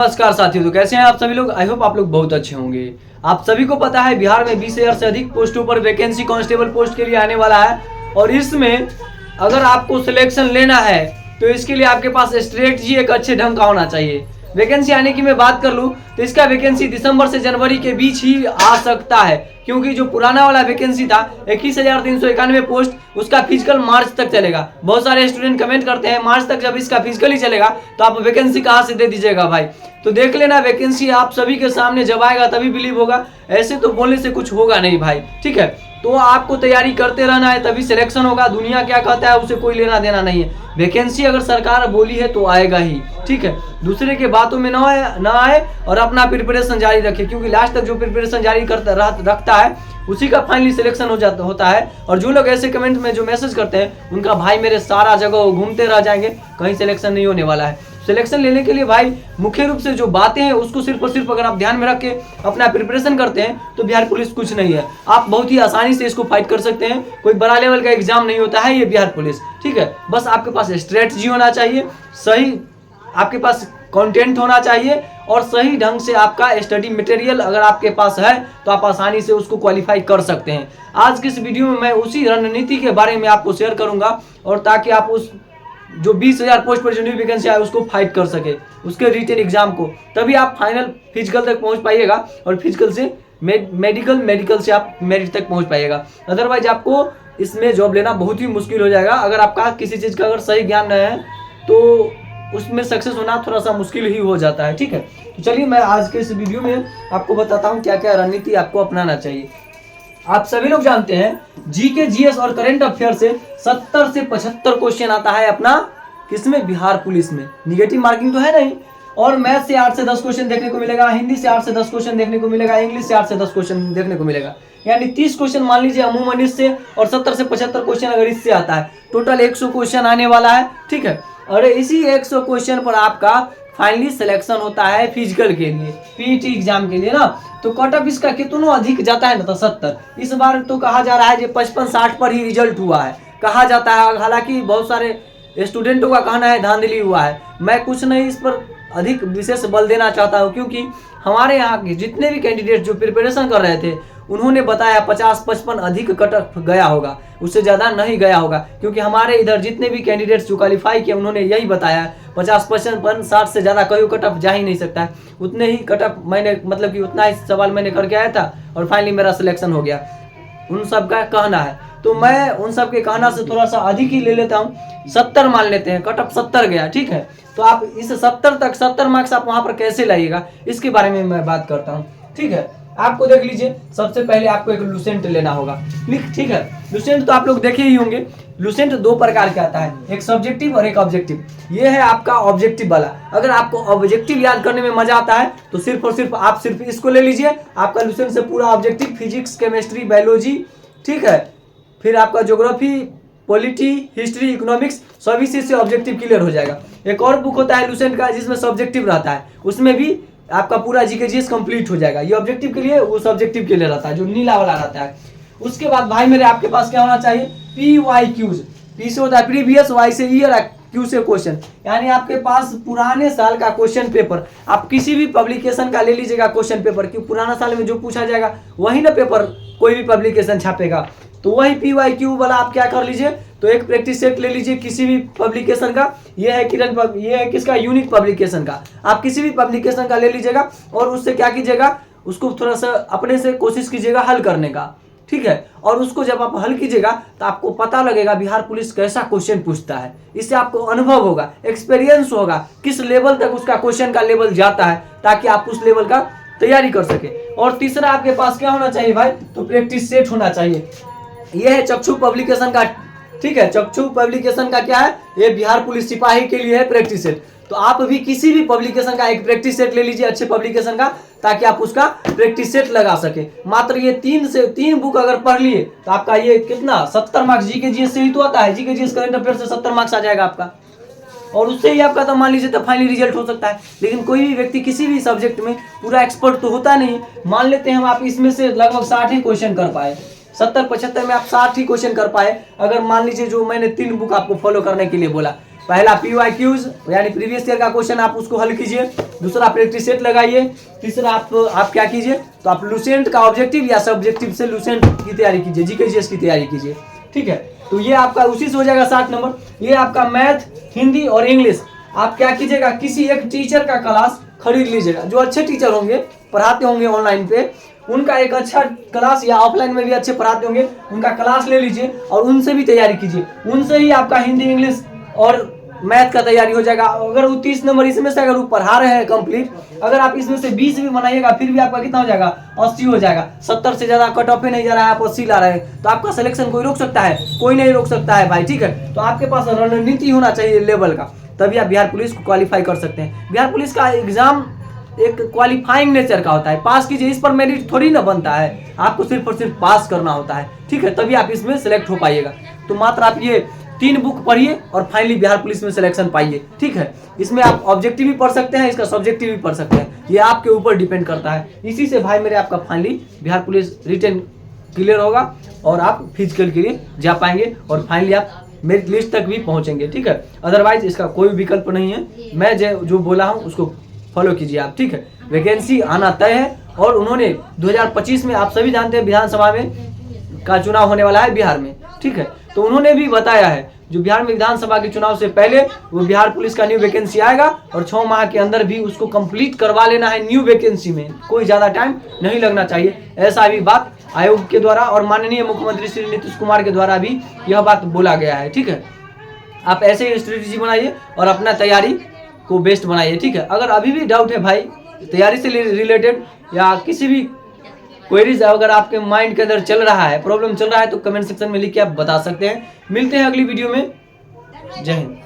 नमस्कार साथियों, तो कैसे हैं आप सभी लोग। आई होप आप लोग बहुत अच्छे होंगे। आप सभी को पता है बिहार में 20,000 से अधिक पोस्टों पर वैकेंसी कांस्टेबल पोस्ट के लिए आने वाला है और इसमें अगर आपको सिलेक्शन लेना है तो इसके लिए आपके पास स्ट्रेटजी एक अच्छे ढंग का होना चाहिए। वैकेंसी आने की मैं बात कर लूं तो इसका वैकेंसी दिसंबर से जनवरी के बीच ही आ सकता है, क्योंकि जो पुराना वाला वैकेंसी था 21,391 पोस्ट उसका फिजिकल मार्च तक चलेगा। बहुत सारे स्टूडेंट कमेंट करते हैं मार्च तक जब इसका फिजिकल ही चलेगा तो आप वैकेंसी कहाँ से दे दीजिएगा भाई। तो देख लेना वैकेंसी आप सभी के सामने जब आएगा तभी बिलीव होगा, ऐसे तो बोलने से कुछ होगा नहीं भाई। ठीक है, तो आपको तैयारी करते रहना है तभी सिलेक्शन होगा। दुनिया क्या कहता है उसे कोई लेना देना नहीं है। वैकेंसी अगर सरकार बोली है तो आएगा ही। ठीक है, दूसरे के बातों में ना आए और अपना प्रिपरेशन जारी रखे, क्योंकि लास्ट तक जो प्रिपरेशन जारी रखता है उसी का फाइनली सिलेक्शन होता है। और जो लोग ऐसे कमेंट में जो मैसेज करते हैं उनका भाई मेरे सारा जगह घूमते रह जाएंगे, कहीं सिलेक्शन नहीं होने वाला है। सिलेक्शन लेने के लिए भाई मुख्य रूप से जो बातें हैं उसको सिर्फ और सिर्फ अगर आप ध्यान में रख के अपना प्रिपरेशन करते हैं तो बिहार पुलिस कुछ नहीं है। आप बहुत ही आसानी से इसको फाइट कर सकते हैं। कोई बड़ा लेवल का एग्जाम नहीं होता है ये बिहार पुलिस। ठीक है, बस आपके पास स्ट्रेटजी होना चाहिए, सही आपके पास कंटेंट होना चाहिए और सही ढंग से आपका स्टडी मटेरियल अगर आपके पास है तो आप आसानी से उसको क्वालिफाई कर सकते हैं। आज की इस वीडियो में मैं उसी रणनीति के बारे में आपको शेयर करूंगा और ताकि आप उस जो 20,000 पोस्ट पर जो न्यू वैकेंसी आए उसको फाइट कर सके, उसके रिटन एग्जाम को, तभी आप फाइनल फिजिकल तक पहुंच पाइएगा और फिजिकल से मेडिकल से आप मेरिट तक पहुंच पाइएगा। अदरवाइज आपको इसमें जॉब लेना बहुत ही मुश्किल हो जाएगा। अगर आपका किसी चीज़ का अगर सही ज्ञान नहीं है तो उसमें सक्सेस होना थोड़ा सा मुश्किल ही हो जाता है। ठीक है, तो चलिए मैं आज के इस वीडियो में आपको बताता हूँ क्या क्या रणनीति आपको अपनाना चाहिए। आप सभी लोग जानते हैं जीके जीएस और करंट अफेयर से 70 से 75 क्वेश्चन आता है अपना किसमें, बिहार पुलिस में। निगेटिव मार्किंग तो है नहीं। और मैथ से 8 से 10 क्वेश्चन देखने को मिलेगा, हिंदी से 8 से 10 क्वेश्चन देखने को मिलेगा, इंग्लिश से 8 से 10 क्वेश्चन देखने को मिलेगा। यानी 30 क्वेश्चन मान लीजिए अमूमन इससे, और 70 से 75 क्वेश्चन अगर इससे आता है, टोटल 100 क्वेश्चन आने वाला है। ठीक है, और इसी 100 क्वेश्चन पर आपका फाइनली सिलेक्शन होता है फिजिकल के लिए, पीटी एग्जाम के लिए ना। तो कट ऑफ इसका कितना अधिक जाता है ना, तो 70। इस बार तो कहा जा रहा है कि 55-60 पर ही रिजल्ट हुआ है, कहा जाता है। हालांकि बहुत सारे स्टूडेंटों का कहना है धांधली हुआ है। मैं कुछ नहीं इस पर अधिक विशेष बल देना चाहता हूँ, क्योंकि हमारे यहाँ के जितने भी कैंडिडेट जो प्रिपरेशन कर रहे थे उन्होंने बताया 50-55 अधिक कट ऑफ गया होगा, उससे ज़्यादा नहीं गया होगा। क्योंकि हमारे इधर जितने भी कैंडिडेट्स जो क्वालिफाई किए उन्होंने यही बताया 50-55 60 से ज़्यादा कहीं कट ऑफ जा ही नहीं सकता है। उतने ही कट ऑफ मैंने मतलब कि उतना ही सवाल मैंने करके आया था और फाइनली मेरा सिलेक्शन हो गया, उन सब का कहना है। तो मैं उन सब के कहना से थोड़ा सा अधिक ही ले लेता हूँ, 70 मान लेते हैं, कट ऑफ 70 गया। ठीक है, तो आप इस 70 मार्क्स आप वहाँ पर कैसे लाइएगा इसके बारे में मैं बात करता हूँ। ठीक है, आपको देख लीजिए, सबसे पहले आपको एक लुसेंट लेना होगा। ठीक है, लुसेंट तो आप लोग देखे ही होंगे। लुसेंट 2 प्रकार का आता है, एक सब्जेक्टिव और एक ऑब्जेक्टिव। ये है आपका ऑब्जेक्टिव वाला। अगर आपको ऑब्जेक्टिव याद करने में मजा आता है तो सिर्फ और सिर्फ आप सिर्फ इसको ले लीजिए। आपका लुसेंट से पूरा ऑब्जेक्टिव फिजिक्स, केमिस्ट्री, बायोलॉजी, ठीक है, फिर आपका ज्योग्राफी, पॉलिटी, हिस्ट्री, इकोनॉमिक्स, सभी से ऑब्जेक्टिव क्लियर हो जाएगा। एक और बुक होता है लुसेंट का जिसमें सब्जेक्टिव रहता है, उसमें भी आपका पूरा जीके जीएस कंप्लीट हो जाएगा। ये ऑब्जेक्टिव के लिए, वो सब्जेक्टिव के लिए रहता है जो नीला वाला रहता है। उसके बाद भाई मेरे आपके पास क्या होना चाहिए, PYQs। पी से होता है प्रीवियस, वाई से ईयर, क्यू से क्वेश्चन। यानी आपके पास पुराने साल का क्वेश्चन पेपर, आप किसी भी पब्लिकेशन का ले लीजिएगा क्वेश्चन पेपर, क्योंकि पुराना साल में जो पूछा जाएगा वही ना पेपर कोई भी पब्लिकेशन छापेगा। तो वही PYQ वाला आप क्या कर लीजिए, तो एक प्रैक्टिस सेट ले लीजिए किसी भी पब्लिकेशन का। ये है किरण, ये है किसका, यूनिक पब्लिकेशन का। आप किसी भी पब्लिकेशन का ले लीजिएगा और उससे क्या कीजिएगा, उसको थोड़ा सा अपने से कोशिश कीजिएगा हल करने का। ठीक है, और उसको जब आप हल कीजिएगा तो आपको पता लगेगा बिहार पुलिस कैसा क्वेश्चन पूछता है। इससे आपको अनुभव होगा, एक्सपीरियंस होगा, किस लेवल तक उसका क्वेश्चन का लेवल जाता है, ताकि आप उस लेवल का तैयारी कर सके। और तीसरा आपके पास क्या होना चाहिए भाई, तो प्रैक्टिस सेट होना चाहिए। यह है चक्षु पब्लिकेशन का। ठीक है, चक्षु पब्लिकेशन का क्या है, ये बिहार पुलिस सिपाही के लिए है प्रैक्टिस सेट। तो आप भी किसी भी पब्लिकेशन का एक प्रैक्टिस सेट ले लीजिए, अच्छे पब्लिकेशन का, ताकि आप उसका प्रैक्टिस सेट लगा सके। मात्र ये 3 बुक अगर पढ़ लिए तो आपका ये कितना 70 मार्क्स जीके जीएस से ही तो आता है। जीके जीएस करंट अफेयर से 70 मार्क्स आ जाएगा आपका, और उससे ही आपका तो मान लीजिए तो फाइनली रिजल्ट हो सकता है। लेकिन कोई भी व्यक्ति किसी भी सब्जेक्ट में पूरा एक्सपर्ट तो होता नहीं। मान लेते हैं हम आप इसमें से लगभग 60 ही क्वेश्चन कर पाए, 70-75 में आप 60 ही क्वेश्चन कर पाए। अगर मान लीजिए जो मैंने 3 बुक आपको फॉलो करने के लिए बोला, पहला PYQs यानी प्रीवियस ईयर का क्वेश्चन आप उसको हल कीजिए, दूसरा प्रैक्टिस सेट लगाइए, तीसरा आप क्या कीजिए तो आप लूसेंट का ऑब्जेक्टिव या सब्जेक्टिव से लूसेंट की तैयारी कीजिए, जीके जीएस की तैयारी कीजिए। ठीक है, तो ये आपका उसी से हो जाएगा 60 नंबर। ये आपका मैथ, हिंदी और इंग्लिश आप क्या कीजिएगा, किसी एक टीचर का क्लास खरीद लीजिएगा, जो अच्छे टीचर होंगे, पढ़ाते होंगे ऑनलाइन पे, उनका एक अच्छा क्लास या ऑफलाइन में भी अच्छे पढ़ाते होंगे, उनका क्लास ले लीजिए और उनसे भी तैयारी कीजिए। उनसे ही आपका हिंदी, इंग्लिश और मैथ का तैयारी हो जाएगा। अगर वो 30 नंबर इसमें से अगर वो पढ़ा रहे हैं कंप्लीट, अगर आप इसमें से 20 भी बनाइएगा फिर भी आपका कितना हो जाएगा, 80 हो जाएगा। 70 से ज्यादा कट ऑफ ही नहीं जा रहा है, आप 80 ला रहे हैं, तो आपका सिलेक्शन कोई रोक सकता है? कोई नहीं रोक सकता है भाई। ठीक है, तो आपके पास रणनीति होना चाहिए लेवल का, तभी आप बिहार पुलिस को क्वालिफाई कर सकते हैं। बिहार पुलिस का एग्जाम एक क्वालिफाइंग नेचर का होता है, पास कीजिए, इस पर मेरिट थोड़ी ना बनता है, आपको सिर्फ और सिर्फ पास करना होता है। ठीक है, तभी आप इसमें सेलेक्ट हो पाइएगा। तो मात्र आप ये 3 बुक पढ़िए और फाइनली बिहार पुलिस में सिलेक्शन पाइए। ठीक है, इसमें आप ऑब्जेक्टिव भी पढ़ सकते हैं, इसका सब्जेक्टिव भी पढ़ सकते हैं, ये आपके ऊपर डिपेंड करता है। इसी से भाई मेरे आपका finally Bihar police written clear होगा और आप फिजिकल के लिए जा पाएंगे और फाइनली आप मेरिट लिस्ट तक भी पहुंचेंगे। ठीक है, अदरवाइज इसका कोई विकल्प नहीं है। मैं जो बोला हूँ उसको फॉलो कीजिए आप। ठीक है, वैकेंसी आना तय है और उन्होंने 2025 में, आप सभी जानते हैं विधानसभा में का चुनाव होने वाला है बिहार में। ठीक है, तो उन्होंने भी बताया है जो बिहार में विधानसभा के चुनाव से पहले वो बिहार पुलिस का न्यू वैकेंसी आएगा और 6 माह के अंदर भी उसको कंप्लीट करवा लेना है न्यू वैकेंसी में, कोई ज्यादा टाइम नहीं लगना चाहिए। ऐसा भी बात आयोग के द्वारा और माननीय मुख्यमंत्री श्री नीतीश कुमार के द्वारा भी यह बात बोला गया है। ठीक है, आप ऐसे ही स्ट्रेटेजी बनाइए और अपना तैयारी को बेस्ट बनाइए। ठीक है, अगर अभी भी डाउट है भाई तैयारी से रिलेटेड या किसी भी क्वेरीज अगर आपके माइंड के अंदर चल रहा है, प्रॉब्लम चल रहा है, तो कमेंट सेक्शन में लिख के आप बता सकते हैं। मिलते हैं अगली वीडियो में। जय हिंद।